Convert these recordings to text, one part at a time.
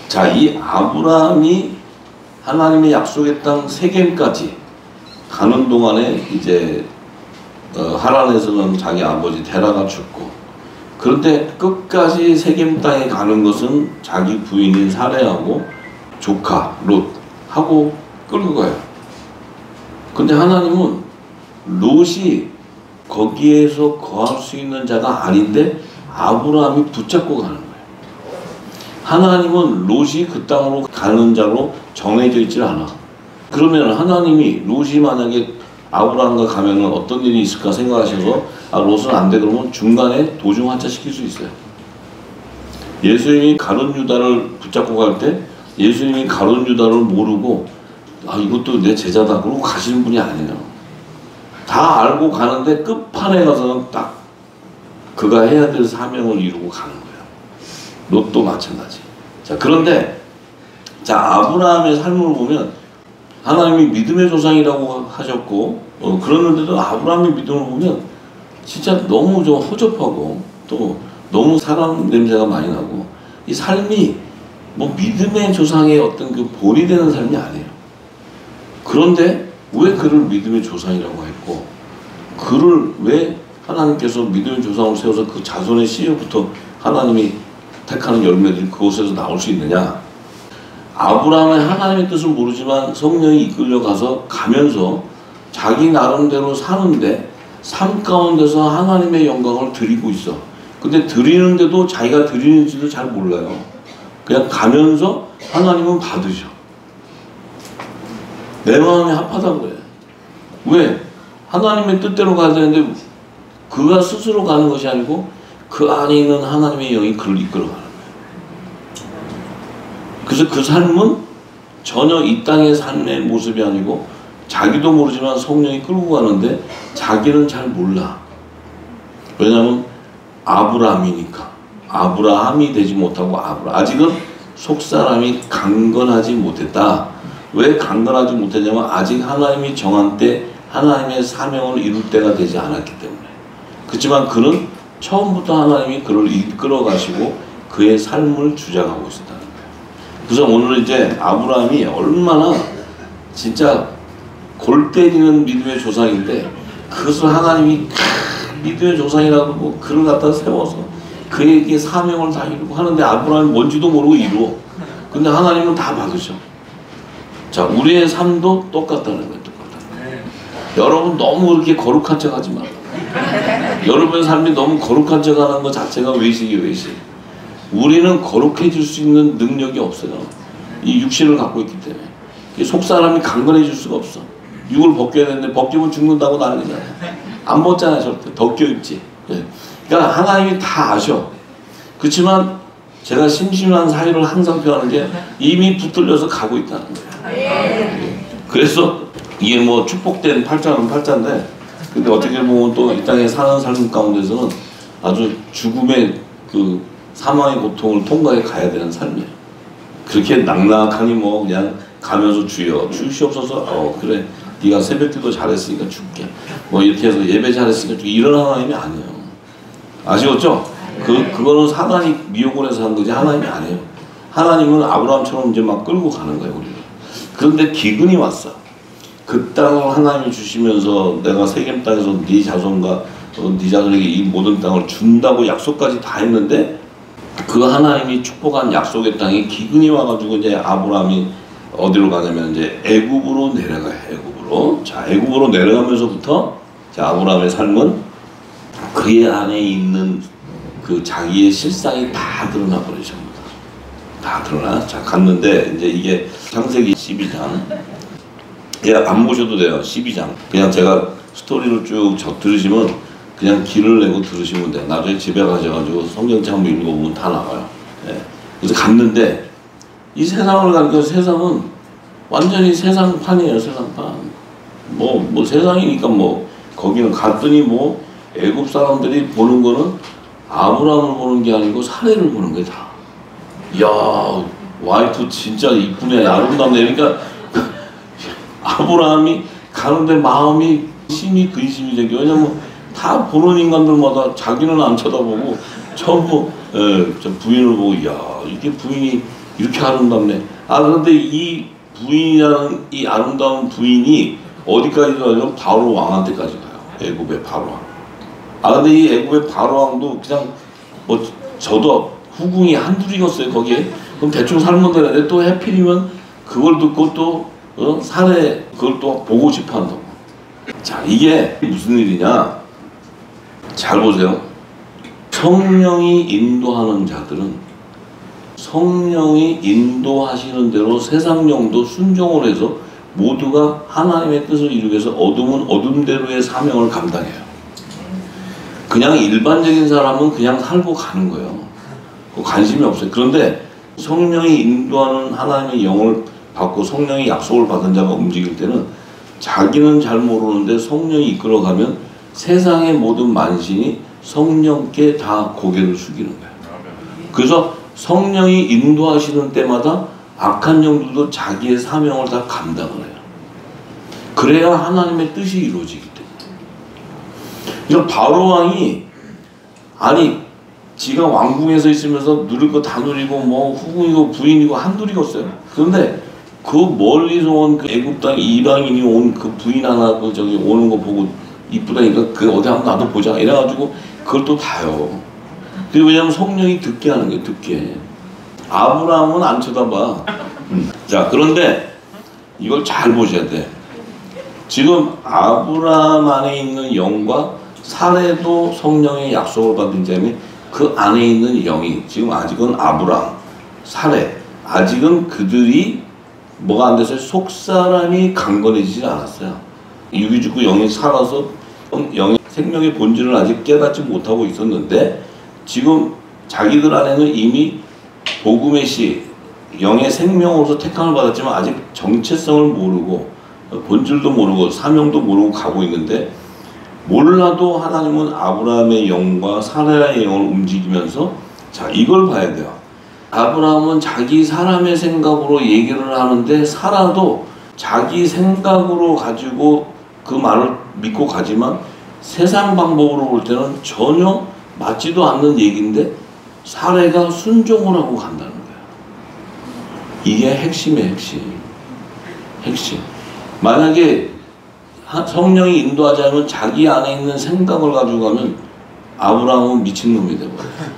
자, 이 아브라함이 하나님의 약속의 땅 세겜까지 가는 동안에 이제 하란에서는 자기 아버지 데라가 죽고, 그런데 끝까지 세겜 땅에 가는 것은 자기 부인인 사레하고 조카 롯하고 끌고 가요. 근데 하나님은 롯이 거기에서 거할 수 있는 자가 아닌데 아브라함이 붙잡고 가는 거예요. 하나님은 롯이 그 땅으로 가는 자로 정해져 있질 않아. 그러면 하나님이 롯이 만약에 아브라함과 가면은 어떤 일이 있을까 생각하셔서 롯은 안 돼 그러면 중간에 도중 하차시킬 수 있어요. 예수님이 가룟 유다를 붙잡고 갈 때 예수님이 가룟 유다를 모르고 이것도 내 제자다 그러고 가시는 분이 아니에요. 다 알고 가는데 끝판에 가서는 딱 그가 해야 될 사명을 이루고 가는 거예요. 롯도 마찬가지. 자, 그런데 자, 아브라함의 삶을 보면 하나님이 믿음의 조상이라고 하셨고 그러는데도 아브라함의 믿음을 보면 진짜 너무 좀 허접하고 또 너무 사람 냄새가 많이 나고 이 삶이 뭐 믿음의 조상의 어떤 그 본이 되는 삶이 아니에요. 그런데 왜 그를 믿음의 조상이라고 했고 그를 왜 하나님께서 믿음의 조상을 세워서 그 자손의 씨에부터 하나님이 택하는 열매들이 그곳에서 나올 수 있느냐? 아브라함은 하나님의 뜻을 모르지만 성령이 이끌려 가면서 자기 나름대로 사는데 삶 가운데서 하나님의 영광을 드리고 있어. 근데 드리는데도 자기가 드리는지도 잘 몰라요. 그냥 가면서 하나님은 받으셔. 내 마음이 합하다고 그래. 왜? 하나님의 뜻대로 가야 되는데 그가 스스로 가는 것이 아니고 그 안에 있는 하나님의 영이 그를 이끌어가는 거예요. 그래서 그 삶은 전혀 이 땅의 삶의 모습이 아니고 자기도 모르지만 성령이 끌고 가는데 자기는 잘 몰라. 왜냐하면 아브라함이니까. 아브라함이 되지 못하고 아직은 속사람이 강건하지 못했다. 왜 강건하지 못했냐면 아직 하나님이 정한 때 하나님의 사명을 이룰 때가 되지 않았기 때문에. 그렇지만 그는 처음부터 하나님이 그를 이끌어 가시고 그의 삶을 주장하고 있었다는 거예요. 그래서 오늘 이제 아브라함이 얼마나 진짜 골 때리는 믿음의 조상인데 그것을 하나님이 믿음의 조상이라고 그를 갖다 세워서 그에게 사명을 다 이루고 하는데 아브라함이 뭔지도 모르고 이루어. 근데 하나님은 다 받으셔. 자, 우리의 삶도 똑같다는 거예요. 여러분 너무 그렇게 거룩한 척 하지 마. 여러분의 삶이 너무 거룩한 척 하는 것 자체가 외식이에요, 외식. 우리는 거룩해질 수 있는 능력이 없어요. 이 육신을 갖고 있기 때문에. 속사람이 강건해질 수가 없어. 육을 벗겨야 되는데 벗기면 죽는다고 난리잖아요. 안 벗잖아요, 절대. 더 껴입지. 그러니까 하나님이 다 아셔. 그렇지만 제가 심심한 사유를 항상 표하는 게 이미 붙들려서 가고 있다는 거예요. 그래서 이게 뭐 축복된 팔자는 팔자인데 근데 어떻게 보면 또 이 땅에 사는 삶 가운데서는 아주 죽음의 그 사망의 고통을 통과해 가야 되는 삶이에요. 그렇게 낙낙하니 뭐 그냥 가면서 주여 주시옵소서 그래 네가 새벽기도 잘했으니까 줄게 뭐 이렇게 해서 예배 잘했으니까 줄게 이런 하나님이 아니에요. 아시겠죠? 그거는 사단이 미혹을 해서 한 거지 하나님이 아니에요. 하나님은 아브라함처럼 이제 막 끌고 가는 거예요 우리를. 그런데 기근이 왔어. 그 땅을 하나님이 주시면서 내가 세겜 땅에서 네 자손과 네 자손에게 이 모든 땅을 준다고 약속까지 다 했는데 그 하나님이 축복한 약속의 땅에 기근이 와가지고 이제 아브라함이 어디로 가냐면 이제 애굽으로 내려가요. 애굽으로. 자, 애굽으로 내려가면서부터 자, 아브라함의 삶은 그의 안에 있는 그 자기의 실상이 다 드러나 버리십니다. 다 드러나. 자, 갔는데 이제 이게 창세기 12장. 예, 안 보셔도 돼요. 12장. 그냥 제가 스토리를 쭉 들으시면 그냥 길을 내고 들으시면 돼요. 나중에 집에 가셔가지고 성경책 한번 읽어보면 다 나와요. 예. 그래서 갔는데 이 세상을 가니까 세상은 완전히 세상판이에요. 세상판. 뭐 세상이니까 뭐 거기는 갔더니 뭐 애굽 사람들이 보는 거는 아브라함을 보는 게 아니고 사례를 보는 거야 다. 이야 와이프 진짜 이쁘네 아름답네. 그러니까 아브라함이 가는데 마음이 심히 근심이 되게. 왜냐면 다 보는 인간들마다 자기는 안 쳐다보고 전부 저 부인을 보고 이야 이게 부인이 이렇게 아름답네. 아 그런데 이 부인이라는 이 아름다운 부인이 어디까지 가요? 바로 왕한테까지 가요. 애굽의 바로 왕. 아 근데 이 애굽의 바로 왕도 그냥 뭐 저도 후궁이 한둘이었어요 거기에. 그럼 대충 살면 되는데 또 해필이면 그걸 듣고 또 살에 그걸 또 보고 싶어 한다고. 자 이게 무슨 일이냐? 잘 보세요. 성령이 인도하는 자들은 성령이 인도하시는 대로 세상 영도 순종을 해서 모두가 하나님의 뜻을 이루기 위해서 어둠은 어둠대로의 사명을 감당해요. 그냥 일반적인 사람은 그냥 살고 가는 거예요. 관심이 없어요. 그런데 성령이 인도하는 하나님의 영을 받고 성령의 약속을 받은 자가 움직일 때는 자기는 잘 모르는데 성령이 이끌어가면 세상의 모든 만신이 성령께 다 고개를 숙이는 거예요. 그래서 성령이 인도하시는 때마다 악한 영들도 자기의 사명을 다 감당을 해요. 그래야 하나님의 뜻이 이루어지기 때문에. 그러니까 바로 왕이 아니 지가 왕궁에서 있으면서 누릴 거 다 누리고 뭐 후궁이고 부인이고 한둘이었어요. 그런데 그 멀리서 온 그 애굽 땅 이방인이 온 그 부인 하나 그 저기 오는 거 보고 이쁘다니까 그 어디 한번 나도 보자 이래가지고 그걸 또 봐요. 그리고 왜냐면 성령이 듣게 하는 게 듣게. 아브라함은 안 쳐다봐. 자 그런데 이걸 잘 보셔야 돼. 지금 아브라함 안에 있는 영과 사례도 성령의 약속을 받은 자니 그 안에 있는 영이 지금 아직은 아브라함, 사례 아직은 그들이 뭐가 안 돼서 속사람이 강건해지지 않았어요. 유기죽고 영이 살아서 영의 생명의 본질을 아직 깨닫지 못하고 있었는데 지금 자기들 안에는 이미 복음의 씨, 영의 생명으로서 택함을 받았지만 아직 정체성을 모르고 본질도 모르고 사명도 모르고 가고 있는데 몰라도 하나님은 아브라함의 영과 사라의 영을 움직이면서 자 이걸 봐야 돼요. 아브라함은 자기 사람의 생각으로 얘기를 하는데 사라도 자기 생각으로 가지고 그 말을 믿고 가지만 세상 방법으로 볼 때는 전혀 맞지도 않는 얘기인데 사례가 순종을 하고 간다는 거예요. 이게 핵심이에요. 핵심. 만약에 성령이 인도하지 않으면 자기 안에 있는 생각을 가지고 가면 아브라함은 미친놈이 되버려요.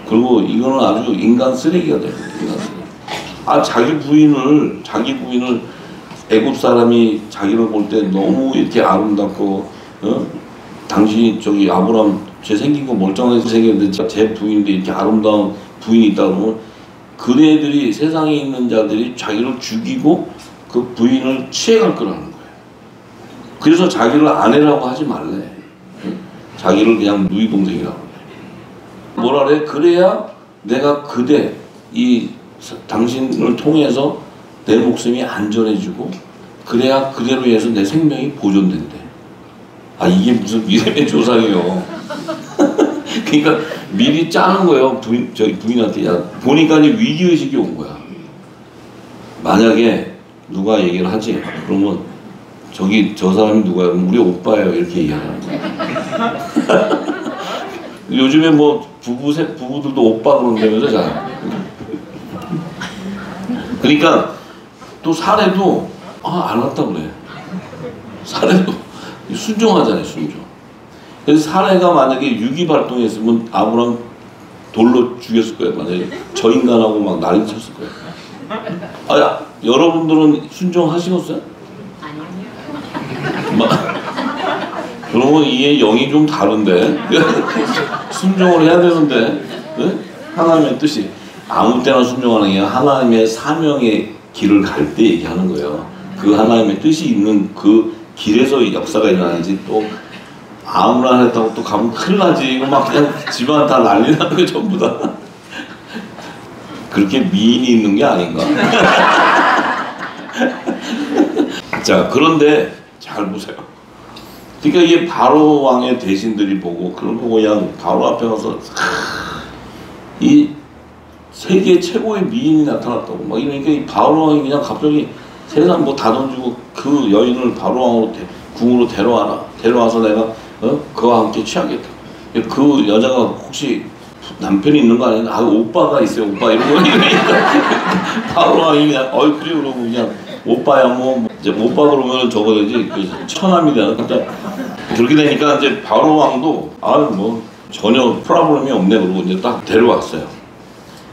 그리고 이거는 아주 인간 쓰레기가 돼요. 인간 쓰레기. 아 자기 부인을 애굽 사람이 자기를 볼 때 너무 이렇게 아름답고 당신이 저기 아브라함 쟤 생긴 거 멀쩡하게 생겼는데 제 부인인데 이렇게 아름다운 부인이 있다 그러면 그네들이 세상에 있는 자들이 자기를 죽이고 그 부인을 취해갈 거라는 거예요. 그래서 자기를 아내라고 하지 말래. 자기를 그냥 누이 동생이라고 해. 뭐라 그래? 그래야 내가 그대 이 당신을 통해서 내 목숨이 안전해지고 그래야 그대로 해서 내 생명이 보존된대. 아 이게 무슨 믿음의 조상이에요. 그러니까 미리 짜는 거예요. 부인한테. 야, 보니까 위기의식이 온 거야. 만약에 누가 얘기를 하지 그러면 저기 저 사람이 누구야? 우리 오빠예요. 이렇게 얘기하는 거야. 요즘에 뭐 부부들도 오빠 그런다면서 잘. 그러니까 또 사례도 안 왔다 그래. 사례도 순종하잖아요. 순종. 그래서 사례가 만약에 유기 발동했으면 아브라함 돌로 죽였을 거예요. 만약에 저 인간하고 막 난리 쳤을 거예요. 아, 여러분들은 순종하시겠어요? 아니요. 그러면 이게 영이 좀 다른데 순종을 해야 되는데 네? 하나님의 뜻이 아무 때나 순종하는 게 하나님의 사명의 길을 갈 때 얘기하는 거예요. 그 하나님의 뜻이 있는 그 길에서 역사가 일어나야지 또 아무나 했다고 또 가면 큰일 나지. 이거 막 그냥 집안 다 난리 나는 거 전부 다. 그렇게 미인이 있는 게 아닌가. 자 그런데 잘 보세요. 그러니까 이게 바로 왕의 대신들이 보고 그걸 보고 그냥 바로 앞에 가서 이 세계 최고의 미인이 나타났다고 막 이러니까 이 바로 왕이 그냥 갑자기 세상 뭐 다 던지고 그 여인을 바로 왕으로 궁으로 데려와라. 데려와서 내가 그와 함께 취하겠다. 그 여자가 혹시 남편이 있는 거 아니야? 아 오빠가 있어요. 오빠 이런 거 이러니까 바로 왕이 그냥 그래 그러고 그냥 오빠야 뭐 이제 오빠 그러면 저거 되지 그 처남이 되는 진짜 그렇게 되니까 이제 바로 왕도 뭐 전혀 프로블럼이 없네 그러고 이제 딱 데려왔어요.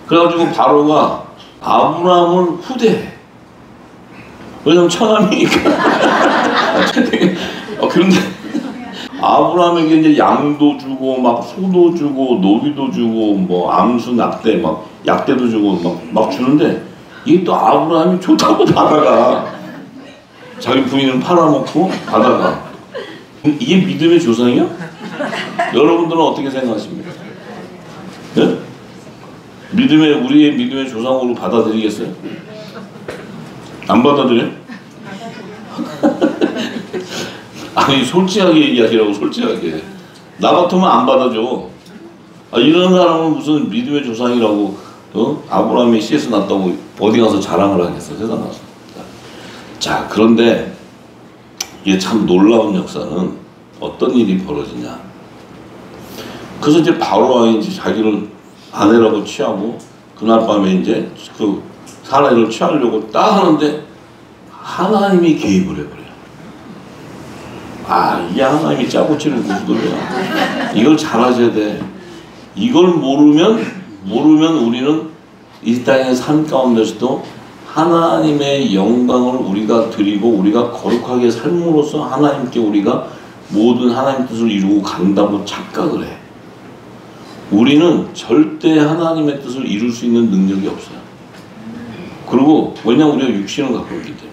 그래가지고 바로가 아브라함을 후대해. 왜냐면 처남이니까. 그런데 아브라함에게 이제 양도 주고 막 소도 주고 노비도 주고 뭐 암수 낙대 막 약대도 주고 막 주는데 이게 또 아브라함이 좋다고 받아가. 자기 부인은 팔아먹고 받아가. 이게 믿음의 조상이야? 여러분들은 어떻게 생각하십니까? 네? 우리의 믿음의 조상으로 받아들이겠어요? 안 받아들여? 아니 솔직하게 얘기하시라고. 솔직하게 나 같으면 안 받아줘. 이런 사람은 무슨 믿음의 조상이라고 아브라함이 CS 났다고 어디 가서 자랑을 하겠어 세상 가서. 자 그런데 이게 참 놀라운 역사는 어떤 일이 벌어지냐. 그래서 이제 바로 왕이 이제 자기를 아내라고 취하고 그날 밤에 이제 그 사라를 취하려고 딱 하는데 하나님이 개입을 해버려요. 이게 하나님이 짜고 치는 구슬이야. 이걸 잘 하셔야 돼. 이걸 모르면 우리는 이 땅의 삶 가운데서도 하나님의 영광을 우리가 드리고 우리가 거룩하게 삶으로써 하나님께 우리가 모든 하나님 뜻을 이루고 간다고 착각을 해. 우리는 절대 하나님의 뜻을 이룰 수 있는 능력이 없어요. 그리고 왜냐면 우리가 육신을 갖고 있기 때문에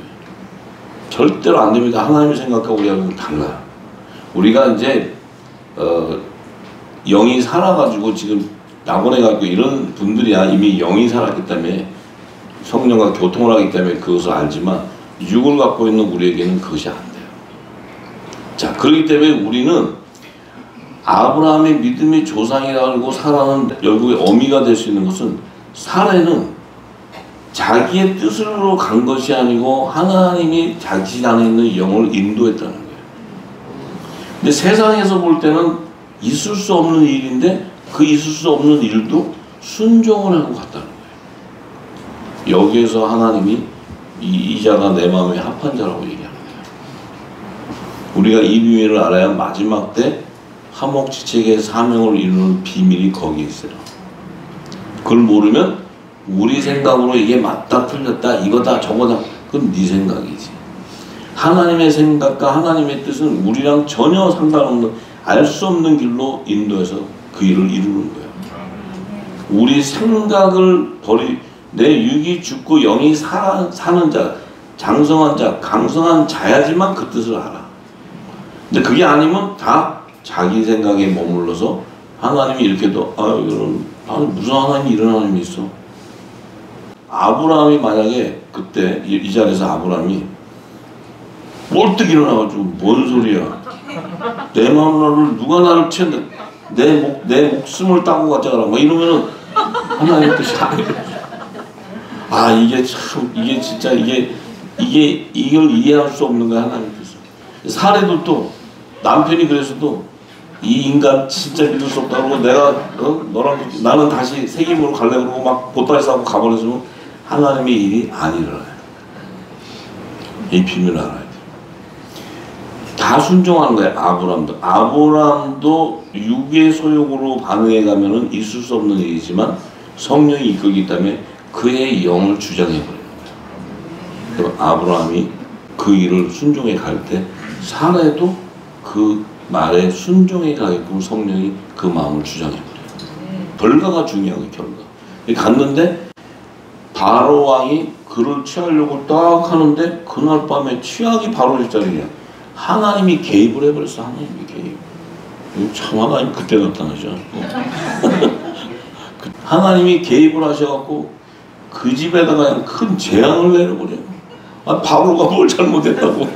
절대로 안 됩니다. 하나님의 생각과 우리하고는 달라요. 우리가 이제 영이 살아가지고 지금 낙원에 가고 이런 분들이야 이미 영이 살았기 때문에 성령과 교통을 하기 때문에 그것을 알지만 육을 갖고 있는 우리에게는 그것이 안 돼요. 자 그렇기 때문에 우리는 아브라함의 믿음의 조상이라고 사라는 결국에 어미가 될 수 있는 것은 사례는 자기의 뜻으로 간 것이 아니고 하나님이 자기 안에 있는 영을 인도했다는 거예요. 근데 세상에서 볼 때는 있을 수 없는 일인데 그 있을 수 없는 일도 순종을 하고 갔다는 거예요. 여기에서 하나님이 이 자가 내 마음에 합한 자라고 얘기하는 거예요. 우리가 이 비밀을 알아야 마지막 때 화목지책의 사명을 이루는 비밀이 거기에 있어요. 그걸 모르면 우리 생각으로 이게 맞다 틀렸다 이거다 저거다 그건 네 생각이지. 하나님의 생각과 하나님의 뜻은 우리랑 전혀 상관없는 알 수 없는 길로 인도해서 그 일을 이루는 거예요. 우리 생각을 내 육이 죽고 영이 사는 자 장성한 자 강성한 자야지만 그 뜻을 알아. 근데 그게 아니면 다 자기 생각에 머물러서 하나님이 이렇게도 이거는 무슨 하나님이 이런 하나님이 있어. 아브라함이 만약에 그때 이 자리에서 아브라함이 벌떡 일어나가지고 뭔 소리야. 내 마음을 누가 나를 치는데 내 목숨을 따고 가자라 막 이러면은 하나님의 뜻이 아니에요. 이게 참 이게 진짜 이걸 이해할 수 없는 거야 하나님의 뜻을. 사례도 또 남편이 그래서도 이 인간 진짜 믿을 수 없다 그러고 내가 너랑 나는 다시 세겜으로 갈래 그러고 막 보따리 싸고 가버렸으면 하나님의 일이 안 일어나요. 이 비밀을 알아야 돼. 다 순종하는 거예요. 아브라함도 육의 소욕으로 반응해 가면은 있을 수 없는 일이지만 성령이 이끌기 때문에 그의 영을 주장해 버리는 거예요. 아브라함이 그 일을 순종해 갈 때 사례도 그 말에 순종해 가게끔 성령이 그 마음을 주장해 버려요. 결과가 중요한 거예요. 결과. 갔는데 바로 왕이 그를 취하려고 딱 하는데 그날 밤에 취하기 바로 일자리냐. 하나님이 개입을 해버렸어. 하나님이 개입. 참 하나님 그때 나타나죠. 하나님이 개입을 하셔갖고 그 집에다가 그냥 큰 재앙을 내려버려요. 바로가 뭘 잘못했다고.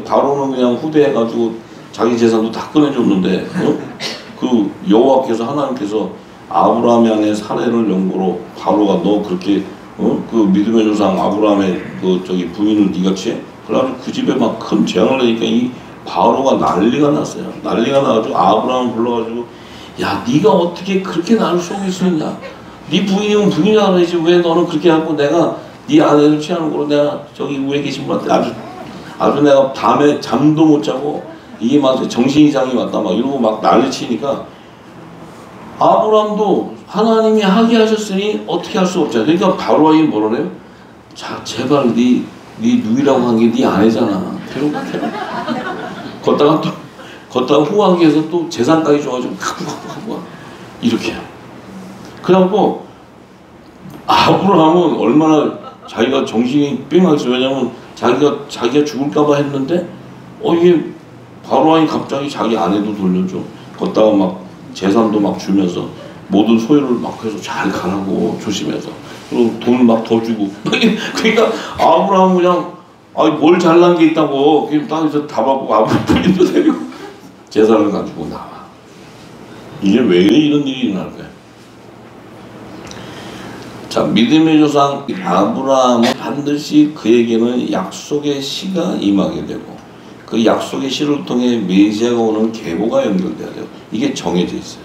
바로는 그냥 후대해가지고 자기 재산도 다 꺼내줬는데 그 여호와께서 하나님께서 아브라함 향해 사례를 연고로 바로가 너 그렇게 그 믿음의 조상 아브라함의 그 부인을 네가 취해? 그래가지고 그 집에 막 큰 재앙을 내니까 이 바로가 난리가 났어요. 난리가 나가지고 아브라함을 불러가지고 야, 네가 어떻게 그렇게 나를 속일 수 있냐? 네 부인이면 부인이라 그러지 왜 너는 그렇게 하고 내가 네 아내를 취하는 거로 내가 저기 위에 계신 분한테 아주 내가 밤에 잠도 못 자고 이게 막 정신 이상이 왔다 막 이러고 막 난리치니까 아브라함도 하나님이 하게 하셨으니 어떻게 할 수 없잖아. 그러니까 바로왕이 뭐라 그래요? 자, 제발 네 누이라고 한 게 네 아내잖아. 걷다가 후하기에서 또 재산까지 줘가지고 이렇게 그래갖고 아브라함은 얼마나 자기가 정신이 삥하겠어. 왜냐면 자기가 죽을까봐 했는데 이게 바로왕이 갑자기 자기 아내도 돌려줘. 걷다가 막 재산도 막 주면서 모든 소유를 막 해서 잘 가라고 조심해서 그리고 돈을 막 더 주고 그러니까 아브라함은 그냥 뭘 잘난 게 있다고 그냥 땅에서 다 받고 아브라함 부인도 데리고 재산을 가지고 나와. 이게 왜 이런 일이 일어날까요? 자, 믿음의 조상 아브라함은 반드시 그에게는 약속의 시가 임하게 되고 그 약속의 시를 통해 메시아가 오는 계보가 연결돼야 돼요. 이게 정해져 있어요.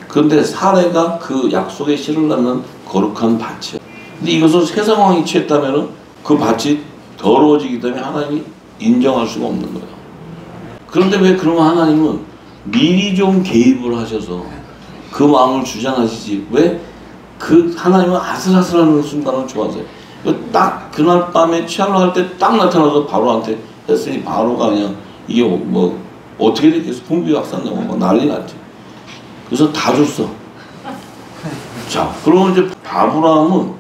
그런데 사례가 그 약속의 시를 낳는 거룩한 밭이에요. 근데 이것을 세상 왕이 취했다면 그 밭이 더러워지기 때문에 하나님이 인정할 수가 없는 거예요. 그런데 왜 그러면 하나님은 미리 좀 개입을 하셔서 그 마음을 주장하시지 왜 그 하나님은 아슬아슬한 순간을 좋아하세요. 딱 그날 밤에 취하려 할 때 딱 나타나서 바로한테 했으니 바로가 그냥 이게 뭐 어떻게 됐겠어. 풍비박산나고 막 난리 났지. 그래서 다 줬어. 자, 그러면 이제 아브라함은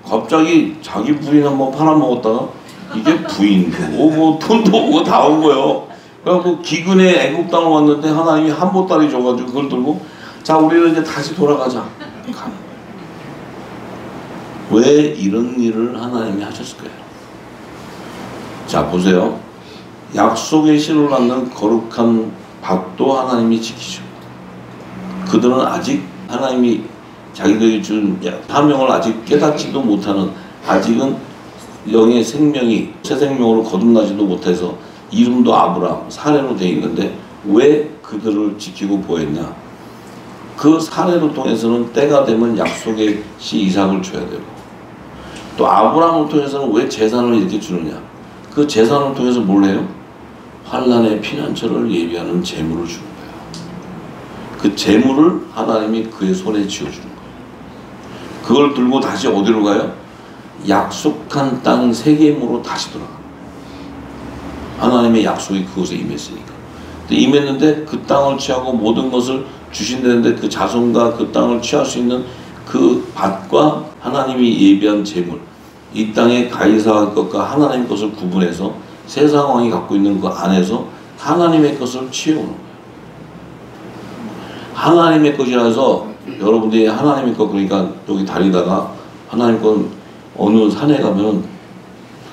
갑자기 자기 부인 한번 팔아먹었다가 이게 부인도 오고 돈도 오고 다 온 거예요. 그래갖고 기근에 애굽 땅을 왔는데 하나님이 한 보따리 줘가지고 그걸 들고 자, 우리는 이제 다시 돌아가자. 왜 이런 일을 하나님이 하셨을까요? 자, 보세요. 약속의 씨를 낳는 거룩한 밭도 하나님이 지키시고 그들은 아직 하나님이 자기들이 준 사명을 아직 깨닫지도 못하는 아직은 영의 생명이 새 생명으로 거듭나지도 못해서 이름도 아브라함, 사례로 되어 있는데 왜 그들을 지키고 보였냐? 그 사례를 통해서는 때가 되면 약속의 씨 이삭을 줘야 되고 또 아브라함을 통해서는 왜 재산을 이렇게 주느냐? 그 재산을 통해서 뭘 해요? 환난의 피난처를 예비하는 재물을 주는 거예요. 그 재물을 하나님이 그의 손에 쥐어주는 거예요. 그걸 들고 다시 어디로 가요? 약속한 땅 세겜으로 다시 돌아갑니다. 하나님의 약속이 그곳에 임했으니까. 임했는데 그 땅을 취하고 모든 것을 주신다는데 그 자손과 그 땅을 취할 수 있는 그 밭과 하나님이 예비한 재물, 이 땅의 가이사의 것과 하나님의 것을 구분해서 세상 왕이 갖고 있는 그 안에서 하나님의 것을 취해오는 거예요. 하나님의 것이라서 여러분들이 하나님의 것 그러니까 여기 다니다가 하나님 것 어느 산에 가면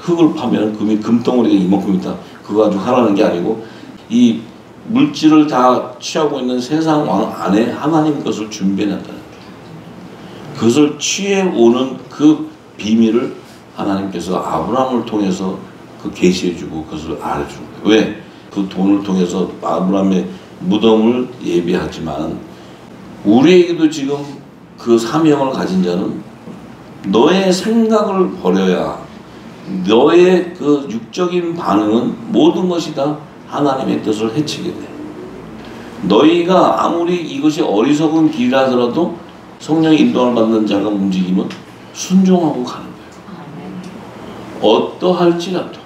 흙을 파면 금이 금덩어리가 이만큼 있다. 그거 가지고 하라는 게 아니고 이 물질을 다 취하고 있는 세상 왕 안에 하나님 것을 준비해놨다는 거예요. 그것을 취해오는 그 비밀을 하나님께서 아브라함을 통해서 그 계시해주고 그것을 알려주는 거예요. 왜? 그 돈을 통해서 아브라함의 무덤을 예비하지만 우리에게도 지금 그 사명을 가진 자는 너의 생각을 버려야 너의 그 육적인 반응은 모든 것이 다 하나님의 뜻을 해치게 돼. 너희가 아무리 이것이 어리석은 길이라 하더라도 성령의 인도를 받는 자가 움직이면 순종하고 가는 거예요. 어떠할지라도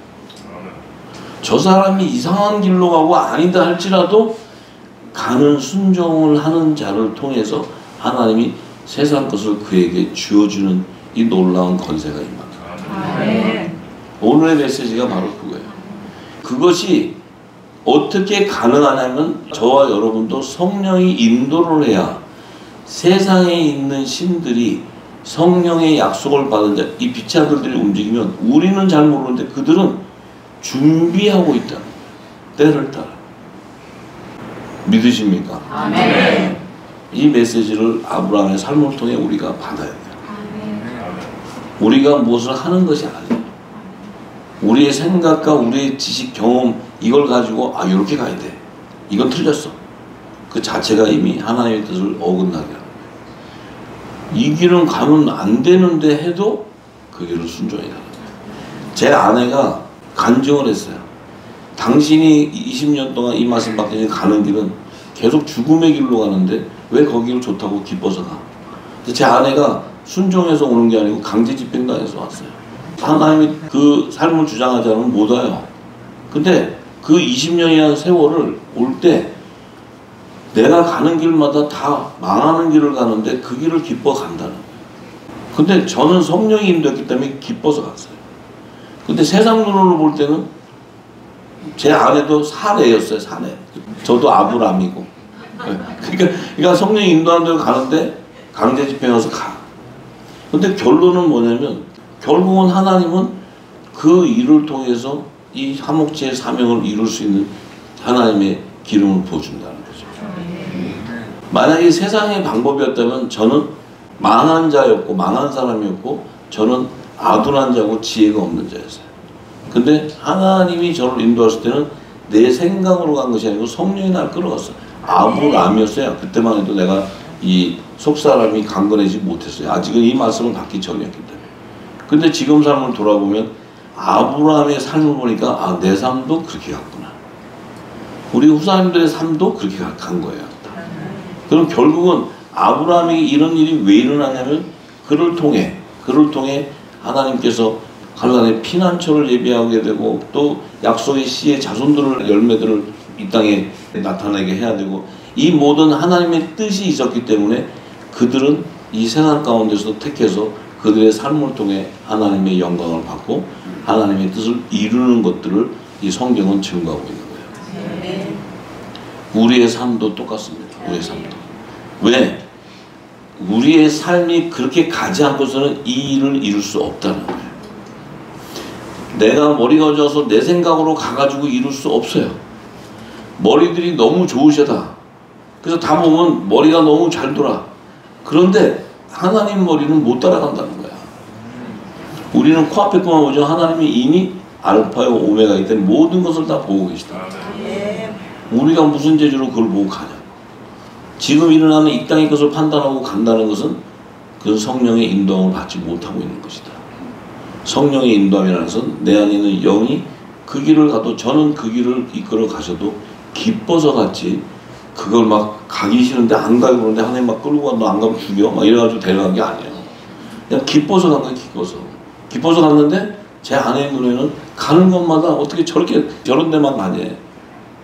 저 사람이 이상한 길로 가고 아니다 할지라도 가는 순종을 하는 자를 통해서 하나님이 세상 것을 그에게 주어주는 이 놀라운 권세가 임합니다. 오늘의 메시지가 바로 그거예요. 그것이 어떻게 가능하냐면 저와 여러분도 성령이 인도를 해야 세상에 있는 신들이 성령의 약속을 받은 자, 이 빛의 아들들이 움직이면 우리는 잘 모르는데 그들은 준비하고 있다는 거예요. 때를 따라. 믿으십니까? 아멘. 이 메시지를 아브라함의 삶을 통해 우리가 받아야 돼요. 우리가 무엇을 하는 것이 아니에요. 우리의 생각과 우리의 지식, 경험 이걸 가지고 이렇게 가야 돼. 이건 틀렸어. 그 자체가 이미 하나님의 뜻을 어긋나게 하는 거예요. 이 길은 가면 안 되는데 해도 그 길을 순종해 가는 거예요. 제 아내가 간증을 했어요. 당신이 20년 동안 이 말씀 받기 가는 길은 계속 죽음의 길로 가는데 왜 거기를 좋다고 기뻐서 가? 제 아내가 순종해서 오는 게 아니고 강제 집행당해서 왔어요. 하나님이 그 삶을 주장하지 않으면 못 와요. 근데 그 20년이라는 세월을 올 때 내가 가는 길마다 다 망하는 길을 가는데 그 길을 기뻐 간다는 거예요. 근데 저는 성령이 인도했기 때문에 기뻐서 갔어요. 근데 세상 눈으로 볼 때는 제 아내도 사내였어요. 사내. 저도 아브람이고. 그러니까 성령이 인도하는 대로 가는데 강제 집행해서 가. 근데 결론은 뭐냐면 결국은 하나님은 그 일을 통해서 이 화목제의 사명을 이룰 수 있는 하나님의 기름을 부어준다는 거죠. 만약에 세상의 방법이었다면 저는 망한 자였고 망한 사람이었고 저는 아둔한 자고 지혜가 없는 자였어요. 근데 하나님이 저를 인도했을 때는 내 생각으로 간 것이 아니고 성령이 날 끌어갔어요. 아브람이었어요. 그때만 해도 내가 이 속사람이 강건해지지 못했어요. 아직은 이 말씀을 받기 전이었기 때문에. 근데 지금 삶을 돌아보면 아브라함의 삶을 보니까 아, 내 삶도 그렇게 갔구나. 우리 후사님들의 삶도 그렇게 간 거예요. 그럼 결국은 아브라함이 이런 일이 왜 일어나냐면 그를 통해 하나님께서 하나님의 피난처를 예비하게 되고 또 약속의 씨의 자손들을 열매들을 이 땅에 나타나게 해야 되고 이 모든 하나님의 뜻이 있었기 때문에 그들은 이 세상 가운데서 택해서 그들의 삶을 통해 하나님의 영광을 받고 하나님의 뜻을 이루는 것들을 이 성경은 증거하고 있는 거예요. 우리의 삶도 똑같습니다. 우리의 삶도. 왜? 우리의 삶이 그렇게 가지 않고서는 이 일을 이룰 수 없다는 거예요. 내가 머리가 좋아서 내 생각으로 가가지고 이룰 수 없어요. 머리들이 너무 좋으셔다. 그래서 다 보면 머리가 너무 잘 돌아. 그런데 하나님 머리는 못 따라간다는 거야. 우리는 코앞에 것만 보죠. 하나님이 이미 알파요 오메가이기 때문에 모든 것을 다 보고 계시다. 우리가 무슨 재주로 그걸 보고 가냐. 지금 일어나는 이 땅의 것을 판단하고 간다는 것은 그 성령의 인도함을 받지 못하고 있는 것이다. 성령의 인도함이라는 것은 내 안에 있는 영이 그 길을 가도 저는 그 길을 이끌어 가셔도 기뻐서 갔지 그걸 막 가기 싫은데 안 가고 그러는데 하나님 막 끌고 가 너 안 가면 죽여 막 이래가지고 데려간 게 아니에요. 그냥 기뻐서 간 거예요. 기뻐서 갔는데 제 아내의 눈에는 가는 것마다 어떻게 저렇게 저런 데만 가냐.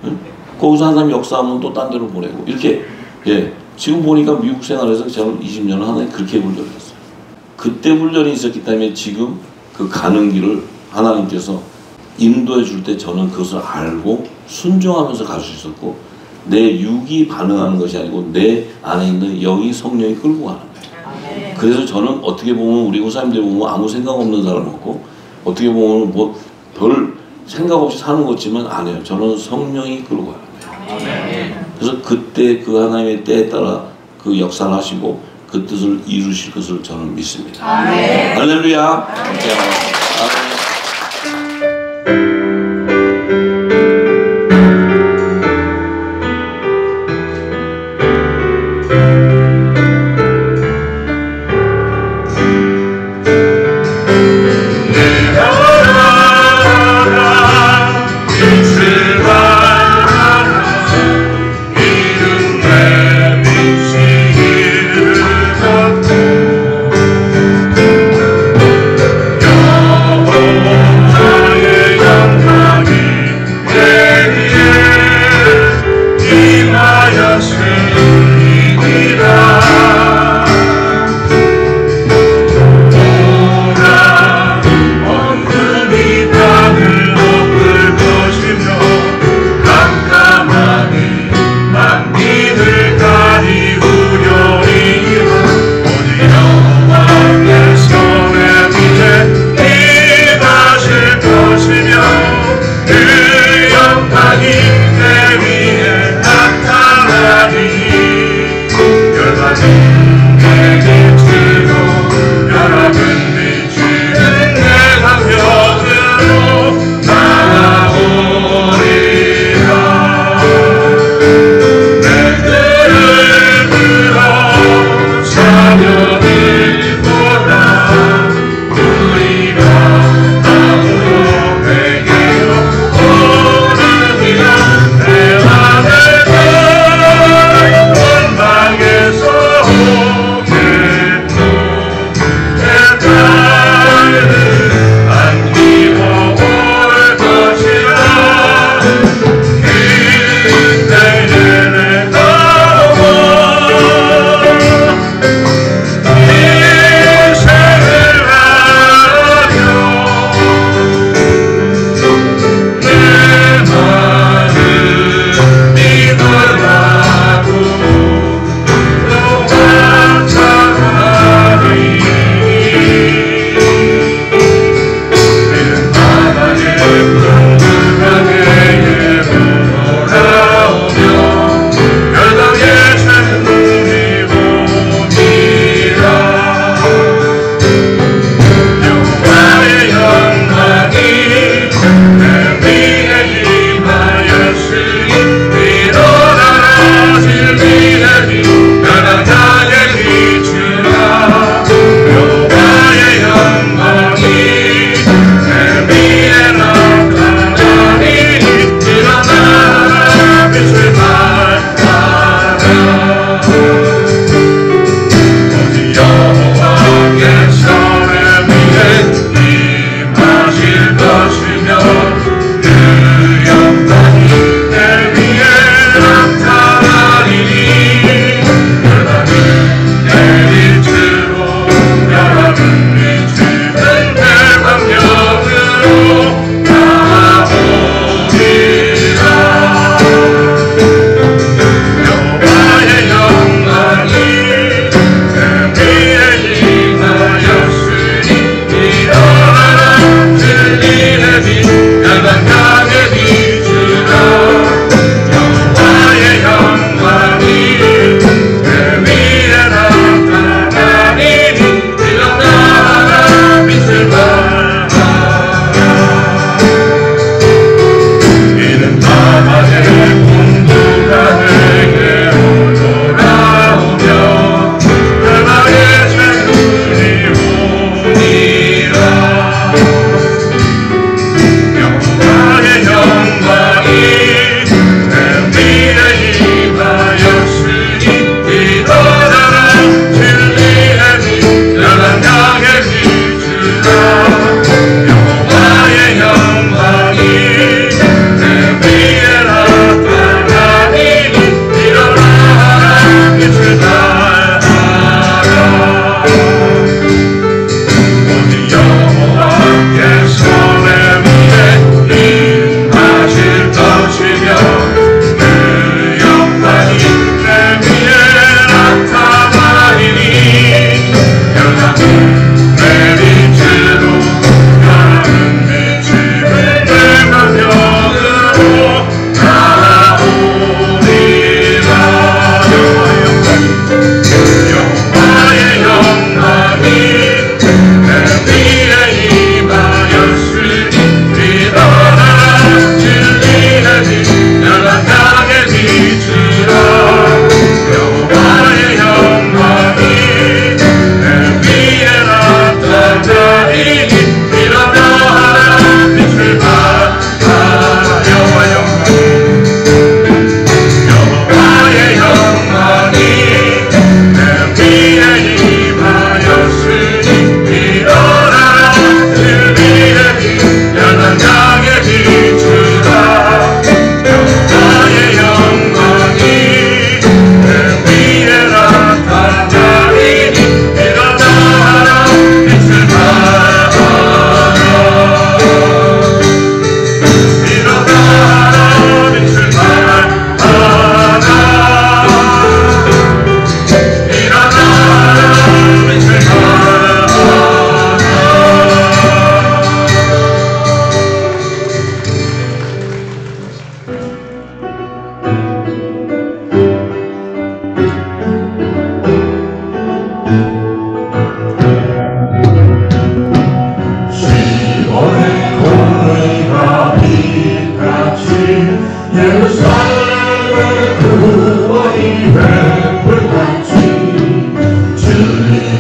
응? 거기서 한 사람 역사하면 또 딴 데로 보내고 이렇게. 예, 지금 보니까 미국 생활에서 저는 20년을 하나님 그렇게 훈련을 했어요. 그때 훈련이 있었기 때문에 지금 그 가는 길을 하나님께서 인도해 줄 때 저는 그것을 알고 순종하면서 갈 수 있었고 내 육이 반응하는 것이 아니고 내 안에 있는 영이 성령이 끌고 가는 거예요. 그래서 저는 어떻게 보면 우리 후사님들 보면 아무 생각 없는 사람이었고 어떻게 보면 뭐 별 생각 없이 사는 것지만 아니에요. 저는 성령이 끌고 가는 거예요. 그래서 그때 그 하나님의 때에 따라 그 역사를 하시고 그 뜻을 이루실 것을 저는 믿습니다. 할렐루야.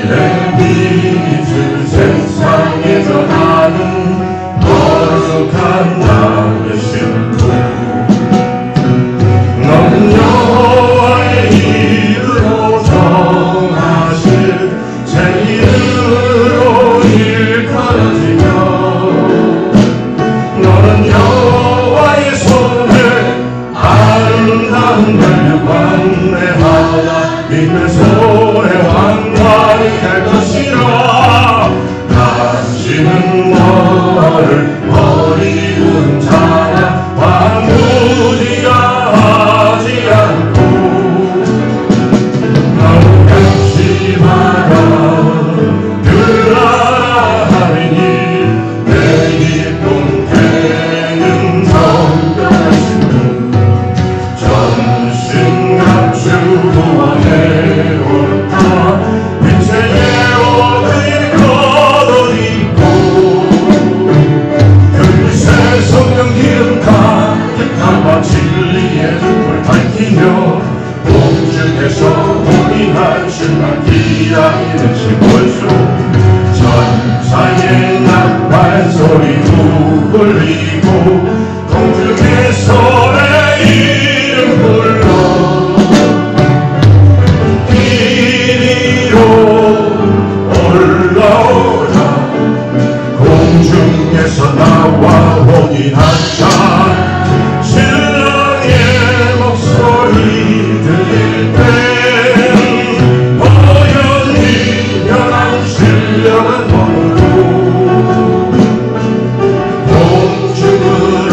빛을 세상에 전하는 거룩한 나의 신부 너는 여호와의 이름으로 정하실 제 이름으로 일컬어지며 너는 여호와의 손에 아름다운 별 광대하라 믿는 손에 왕관이 될 것이라 당신은 너를 버리는 자나 왕무지가 하지 않고 너무 양심하라 그러라 하리니 내 기쁨 되는 성결하신 분 전신 갖추고 원해 올까 빛의 예언을 걷어입고 그새 성령 기름 가득함과 진리의 눈을 밝히며 공중에서 우리한 순간 기다리는 신벌소 천사의 나팔 소리 울리고 공중에서 내 이름 불러 이리로 올라오라 공중에서 나와 혼인하자 신랑의 목소리 들릴 땐 어연히 변한 신령한 몸으로 공중은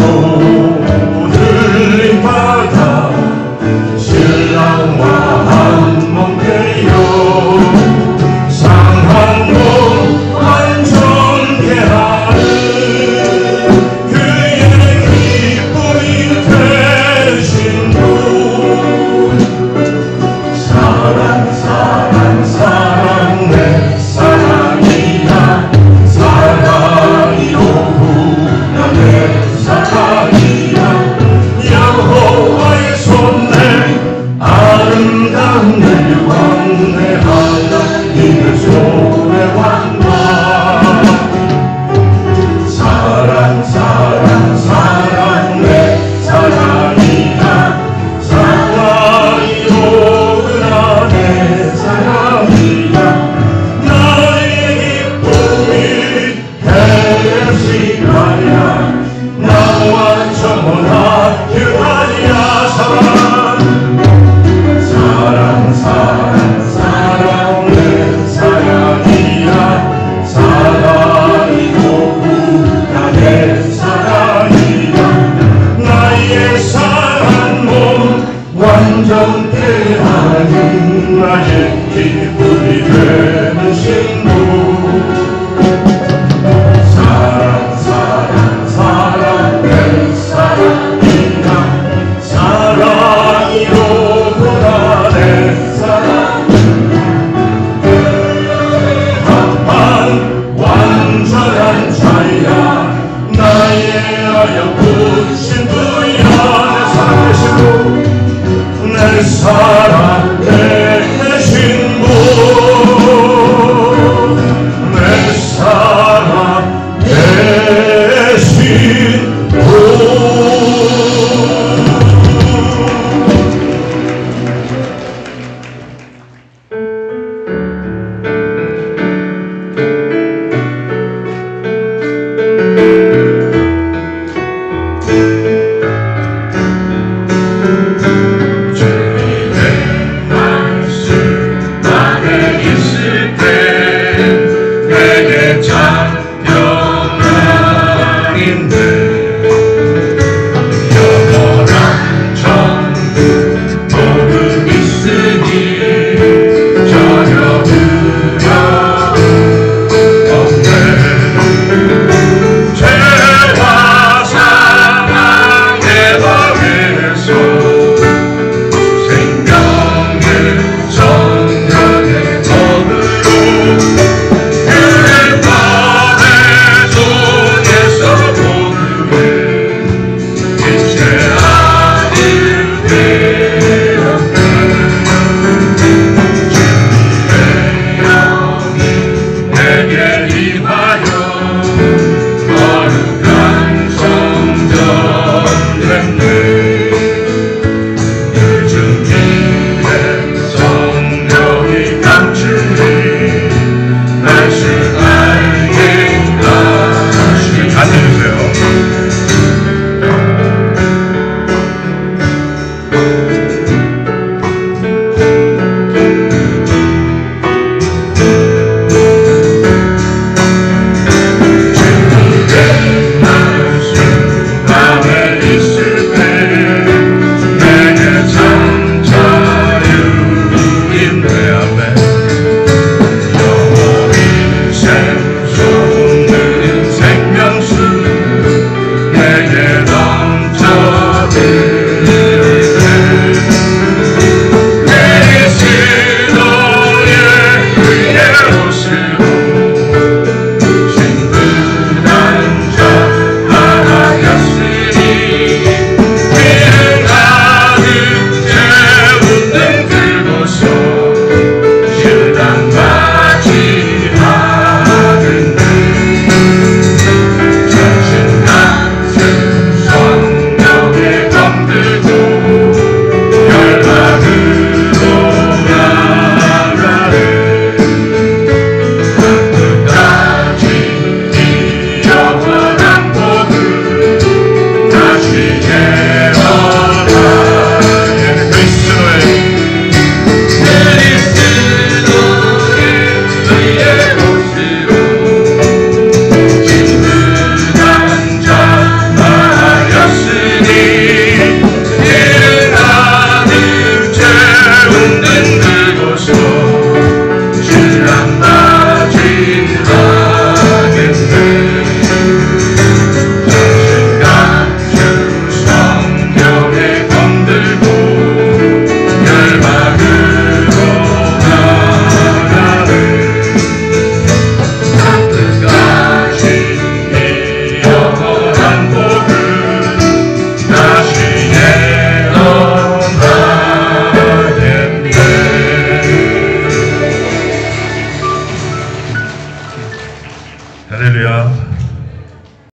할렐루야.